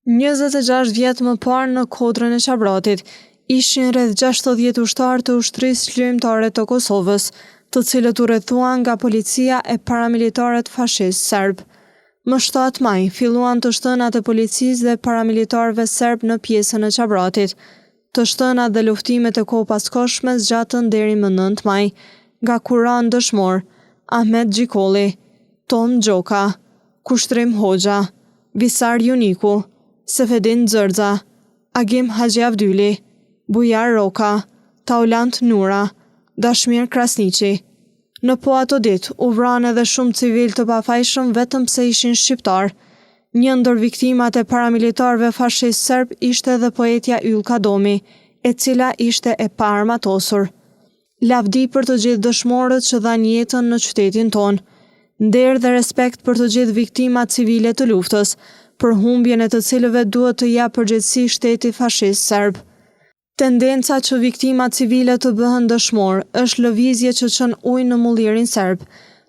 26 vjet më parë në Kodrën e Qabratit, ishin rreth 60 ushtarë të ushtrisë çlirimtare të Kosovës, të cilët u rrethuan nga policia e paramilitarët fashist serb. Më 7 maj filluan të shtënat e policisë dhe paramilitarëve serb në pjesën e Qabratit. Të shtënat dhe luftimet e kohëpaskoshme zgjatën deri më 9 maj, nga Kuran dëshmor, Ahmet Gjikolli, Tom Gjoka, Kushtrim Hoxha, Visar Juniku, Sefedin Zërza, Agim Haxhi Avdyli, Bujar Roka, Taulant Nura, Dashmir Krasniqi. Në po ato ditë u vranë edhe shumë civil të pafajshëm vetëm pse ishin shqiptar. Një ndër viktimat e paramilitarëve fashist serb ishte edhe poetja Ylka Domi, e cila ishte e paarmatosur. Lavdi për të gjithë dëshmorët që dhanë jetën në qytetin tonë. Nder dhe respekt për të gjithë viktimat civile të luftës, për humbjen e të cilëve duhet të japë përgjegjësi shteti fashist serb. Tendenca që viktimat civile të bëhen dëshmor është lëvizje që çon ujë në mullirin serb,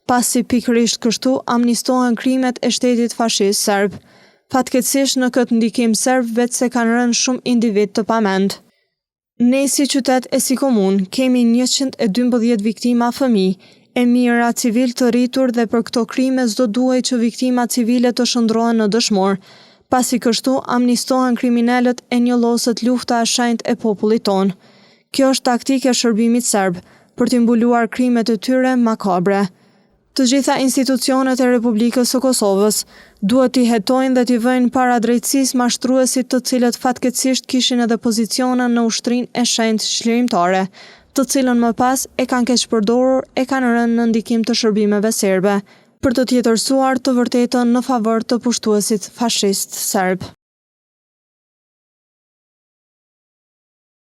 pasi pikërisht kështu amnistohen krimet e shtetit fashist serb. Fatkeqësisht në këtë ndikim serb vetë se kanë rënë shumë individ të pamend. Ne si qytet e si komun kemi 112 viktima fëmijë, e mira civil të rritur dhe për këto krime s'do duhej që viktima civile të shndrohen në dëshmor, pasi kështu amnistohen kriminalët e njolloset lufta e shenjtë e popullit tonë. Kjo është taktika e shërbimit serb për të mbuluar krimet e tyre makabre. Të gjitha institucionet e Republikës së Kosovës duhet t'i hetojnë dhe t'i vëjnë para drejtësisë mashtruesit të cilët fatkeqësisht kishin edhe pozicione në ushtrinë e shenjtë çlirimtare, të cilën më pas e kanë keq përdorur e kanë rënë në ndikim të shërbimeve serbe, për të tjetërsuar të vërtetën në favor të pushtuesit fashist serb.